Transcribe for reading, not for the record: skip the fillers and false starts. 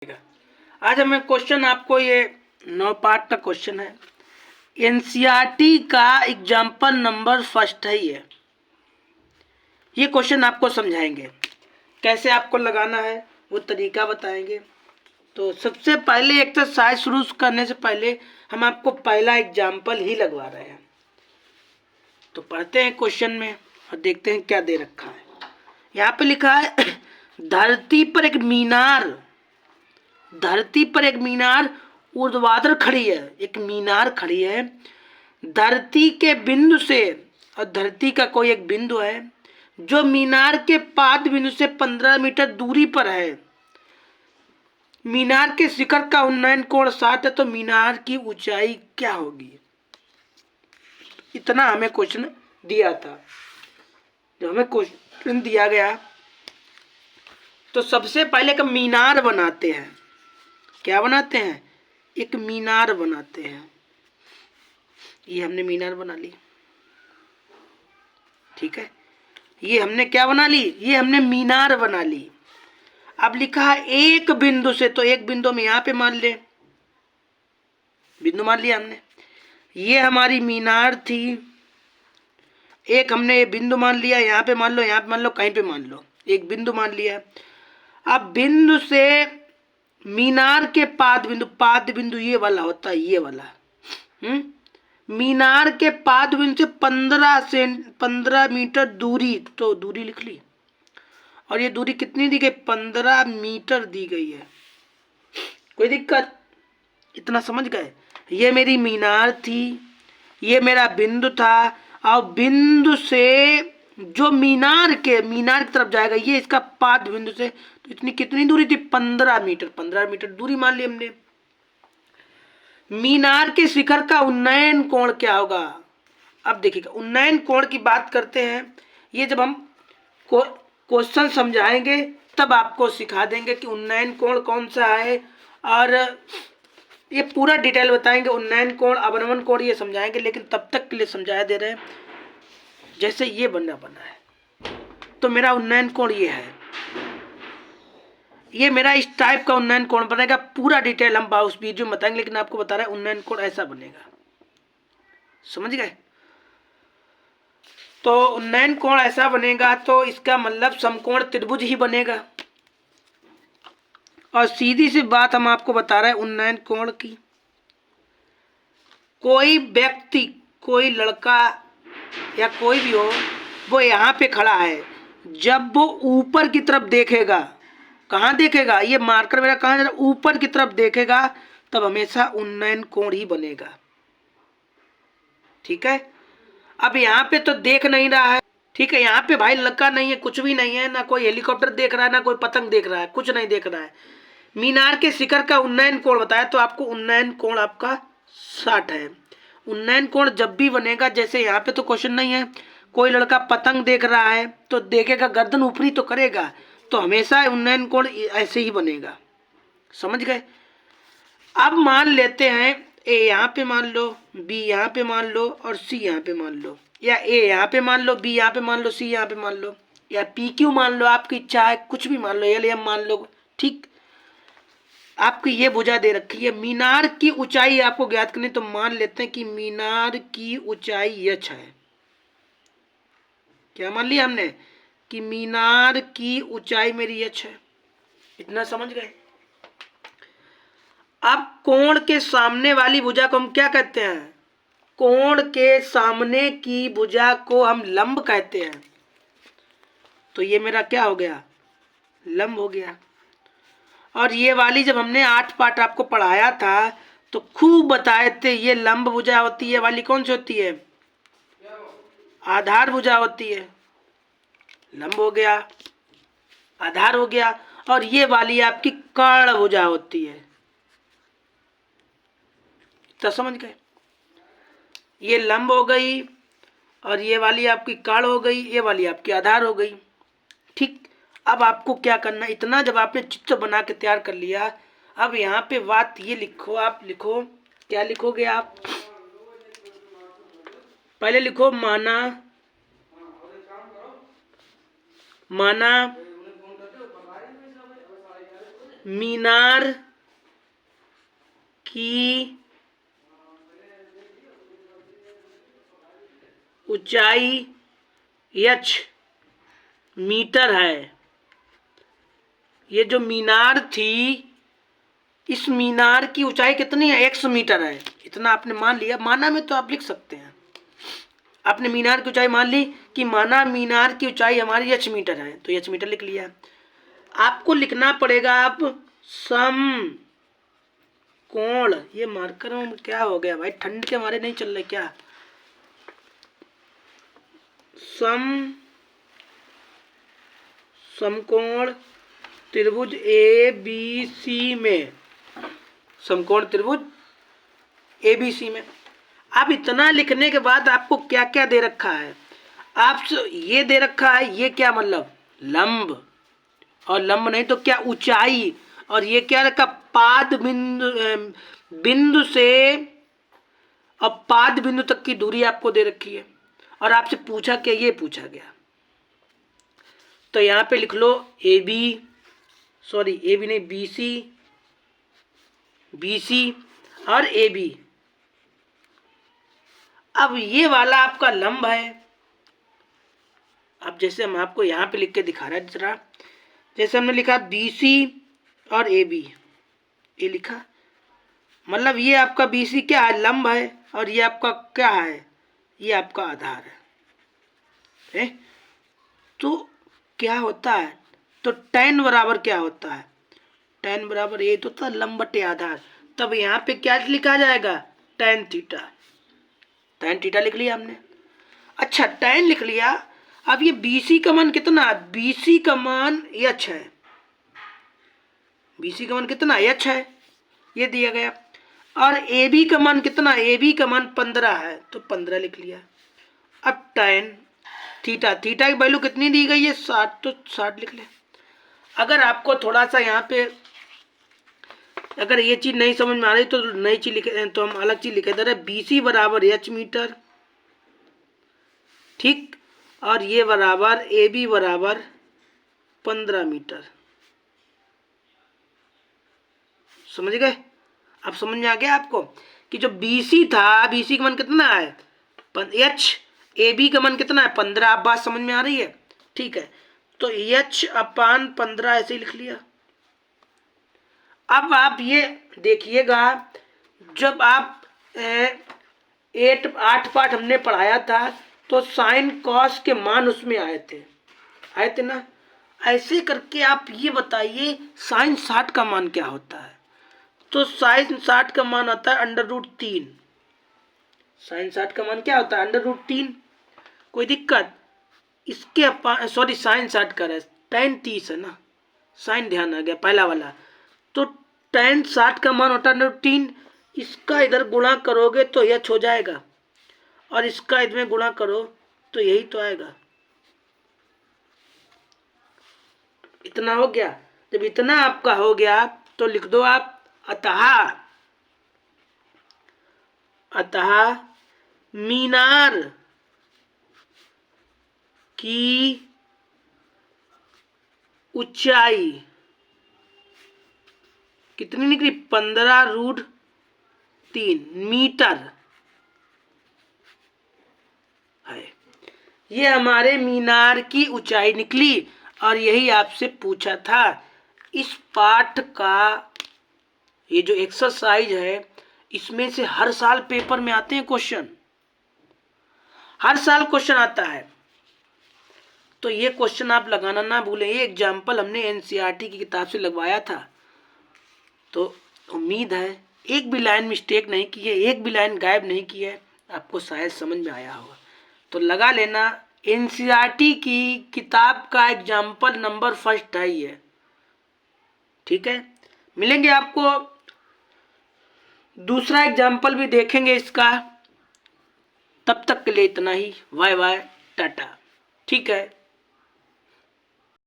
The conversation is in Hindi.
आज हमें क्वेश्चन आपको ये 9 पार्ट का क्वेश्चन है। एनसीईआरटी का एग्जाम्पल नंबर फर्स्ट है ये क्वेश्चन आपको समझाएंगे, कैसे आपको लगाना है वो तरीका बताएंगे। तो सबसे पहले एक्सरसाइज शुरू करने से पहले हम आपको पहला एग्जाम्पल ही लगवा रहे हैं। तो पढ़ते हैं क्वेश्चन में और देखते हैं क्या दे रखा है। यहाँ पे लिखा है धरती पर एक मीनार ऊर्ध्वाधर खड़ी है। एक मीनार खड़ी है धरती के बिंदु से, और धरती का कोई एक बिंदु है जो मीनार के पाद बिंदु से 15 मीटर दूरी पर है। मीनार के शिखर का उन्नयन कोण 60 है, तो मीनार की ऊंचाई क्या होगी। इतना हमें क्वेश्चन दिया था। जब हमें क्वेश्चन दिया गया तो सबसे पहले एक मीनार बनाते हैं। क्या बनाते हैं? एक मीनार बनाते हैं। ये हमने मीनार बना ली, ठीक है। ये हमने क्या बना ली? ये हमने मीनार बना ली। अब लिखा है एक बिंदु से, तो एक बिंदु में यहां पे मान ले, बिंदु मान लिया हमने। ये हमारी मीनार थी, एक हमने ये बिंदु मान लिया। यहाँ पे मान लो, यहाँ पे मान लो, कहीं पे मान लो, एक बिंदु मान लिया। अब बिंदु से मीनार के पाद बिंदु ये वाला होता है, ये वाला। मीनार के पाद बिंदु से 15 मीटर दूरी, तो दूरी लिख ली। और ये दूरी कितनी दी गई? 15 मीटर दी गई है। कोई दिक्कत? इतना समझ गए? ये मेरी मीनार थी, ये मेरा बिंदु था, और बिंदु से जो मीनार की तरफ जाएगा ये इसका पाद बिंदु से, तो इतनी कितनी दूरी थी? 15 मीटर। 15 मीटर दूरी मान ली हमने। मीनार के शिखर का उन्नयन कोण क्या होगा? अब देखिएगा, उन्नयन कोण की बात करते हैं। ये जब हम क्वेश्चन समझाएंगे तब आपको सिखा देंगे कि उन्नयन कोण कौन सा है, और ये पूरा डिटेल बताएंगे। उन्नयन कोण, अवनमन कोण ये समझाएंगे, लेकिन तब तक के लिए समझाया दे रहे हैं। जैसे ये बना है, तो मेरा उन्नयन कोण ये है, ये मेरा इस टाइप का उन्नयन कोण बनेगा। पूरा डिटेल हम उस वीडियो में बताएंगे, लेकिन आपको बता रहे हैं उन्नयन कोण ऐसा बनेगा। समझ गए? तो उन्नयन कोण ऐसा बनेगा, तो इसका मतलब समकोण त्रिभुज ही बनेगा। और सीधी सी बात हम आपको बता रहे हैं उन्नयन कोण की। कोई व्यक्ति, कोई लड़का या कोई भी हो, वो यहाँ पे खड़ा है, जब वो ऊपर की तरफ देखेगा, कहाँ देखेगा? ये मार्कर मेरा कहाँ जा रहा है? ऊपर की तरफ देखेगा, तब हमेशा उन्नयन कोण ही बनेगा। ठीक है। अब यहाँ पे तो देख नहीं रहा है, ठीक है। यहाँ पे भाई लड़का नहीं है, कुछ भी नहीं है, ना कोई हेलीकॉप्टर देख रहा है, ना कोई पतंग देख रहा है, कुछ नहीं देख रहा है। मीनार के शिखर का उन्नयन कोण बताया, तो आपको उन्नयन कोण आपका 60 है। उन्नयन कोण जब भी बनेगा, जैसे यहाँ पे तो क्वेश्चन नहीं है, कोई लड़का पतंग देख रहा है तो देखेगा, गर्दन ऊपरी तो करेगा, तो हमेशा उन्नयन कोण ऐसे ही बनेगा। समझ गए? अब मान लेते हैं ए यहाँ पे मान लो, बी यहाँ पे मान लो, और सी यहाँ पे मान लो, या ए यहाँ पे मान लो, बी यहाँ पे मान लो, सी यहाँ पे मान लो, या पी क्यू मान लो, आपकी इच्छा है, कुछ भी मान लो, एल एम मान लो। ठीक, आपकी ये भुजा दे रखी है। मीनार की ऊंचाई आपको ज्ञात करनी, तो मान लेते हैं कि मीनार की ऊंचाई h है। क्या मान लिया हमने? कि मीनार की ऊंचाई मेरी h है। इतना समझ गए? अब कोण के सामने वाली भुजा को हम क्या कहते हैं? कोण के सामने की भुजा को हम लंब कहते हैं। तो ये मेरा क्या हो गया? लंब हो गया। और ये वाली जब हमने 8 पार्ट आपको पढ़ाया था तो खूब बताए थे, ये लंब भुजा होती है, वाली कौन सी होती है? आधार भुजा होती है। लंब हो गया, आधार हो गया, और ये वाली आपकी कर्ण भुजा होती है। तो समझ गए? ये लंब हो गई, और ये वाली आपकी कर्ण हो गई, ये वाली आपकी आधार हो गई। ठीक, अब आपको क्या करना, इतना जब आपने चित्र बना के तैयार कर लिया, अब यहाँ पे बात ये लिखो। आप लिखो, क्या लिखोगे आप? पहले लिखो माना मीनार की ऊंचाई h मीटर है। ये जो मीनार थी, इस मीनार की ऊंचाई कितनी है? 100 मीटर है। इतना आपने मान लिया। माना में तो आप लिख सकते हैं। आपने मीनार की ऊंचाई मान ली कि माना मीनार की ऊंचाई हमारी h मीटर है, तो h मीटर लिख लिया। आपको लिखना पड़ेगा अब सम कोण। ये मार्कर में क्या हो गया भाई? ठंड के मारे नहीं चल रहे क्या? समकोण त्रिभुज ABC में, समकोण त्रिभुज ABC में। अब इतना लिखने के बाद आपको क्या क्या दे रखा है? आपसे ये दे रखा है, ये क्या मतलब? लंब। और लंब नहीं तो क्या? ऊंचाई। और ये क्या रखा? पाद बिंदु, बिंदु से अब पाद बिंदु तक की दूरी आपको दे रखी है। और आपसे पूछा क्या? ये पूछा गया। तो यहां पे लिख लो AB, सॉरी AB नहीं, BC और AB। अब ये वाला आपका लंब है। अब जैसे हम आपको यहां पे लिख के दिखा रहे हैं जरा, जैसे हमने लिखा BC और AB, ये लिखा, मतलब ये आपका BC क्या है? लंब है। और ये आपका क्या है? ये आपका आधार है। तो क्या होता है? तो tan बराबर क्या होता है? tan बराबर ये तो था लंब बटे आधार। तब यहाँ पे क्या लिखा जाएगा? tan theta. tan थीटा लिख लिया हमने। अच्छा, tan लिख लिया। अब ये BC का मान कितना है? BC का मान h है। BC का मान कितना? h है, ये दिया गया। और AB का मान कितना? AB का मान 15 है, तो 15 लिख लिया। अब tan थीटा, थीटा की वैल्यू कितनी दी गई है? 60, तो 60 लिख ले। अगर आपको थोड़ा सा यहाँ पे अगर ये चीज नहीं समझ में आ रही तो नई चीज लिखे, तो हम अलग चीज लिखे दे रहे। BC बराबर h मीटर, ठीक, और ये बराबर AB बराबर 15 मीटर। समझ गए? अब समझ में आ गया आपको कि जो BC था, BC का मान कितना है? h, AB का मान कितना है? 15। आप बात समझ में आ रही है? ठीक है, तो h/15 ऐसे ही लिख लिया। अब आप ये देखिएगा, जब आप 8 पाठ हमने पढ़ाया था तो साइन कॉस के मान उसमें आए थे ना? ऐसे करके आप ये बताइए साइन 60 का मान क्या होता है? तो साइन 60 का मान आता है √3। साइन 60 का मान क्या होता है? √3। कोई दिक्कत? इसके सॉरी, साइन 60 का है, tan 30 है ना, साइन ध्यान आ गया पहला वाला। तो tan 60 का मान होता है √3। इसका इधर गुणा करोगे तो h हो जाएगा, और इसका इधर गुणा करो तो यही तो आएगा। इतना हो गया। जब इतना आपका हो गया तो लिख दो आप अतः मीनार की ऊंचाई कितनी निकली? 15√3 मीटर है। ये हमारे मीनार की ऊंचाई निकली, और यही आपसे पूछा था। इस पाठ का ये जो एक्सरसाइज है, इसमें से हर साल पेपर में आते हैं क्वेश्चन, हर साल क्वेश्चन आता है। तो ये क्वेश्चन आप लगाना ना भूलें। ये एग्जाम्पल हमने NCERT की किताब से लगवाया था। तो उम्मीद है एक भी लाइन मिस्टेक नहीं की है, एक भी लाइन गायब नहीं की है, आपको शायद समझ में आया होगा। तो लगा लेना, NCERT की किताब का एग्जाम्पल नंबर फर्स्ट है ये। ठीक है, मिलेंगे आपको, दूसरा एग्जाम्पल भी देखेंगे इसका। तब तक के लिए इतना ही। Bye bye, Tata. ठीक है।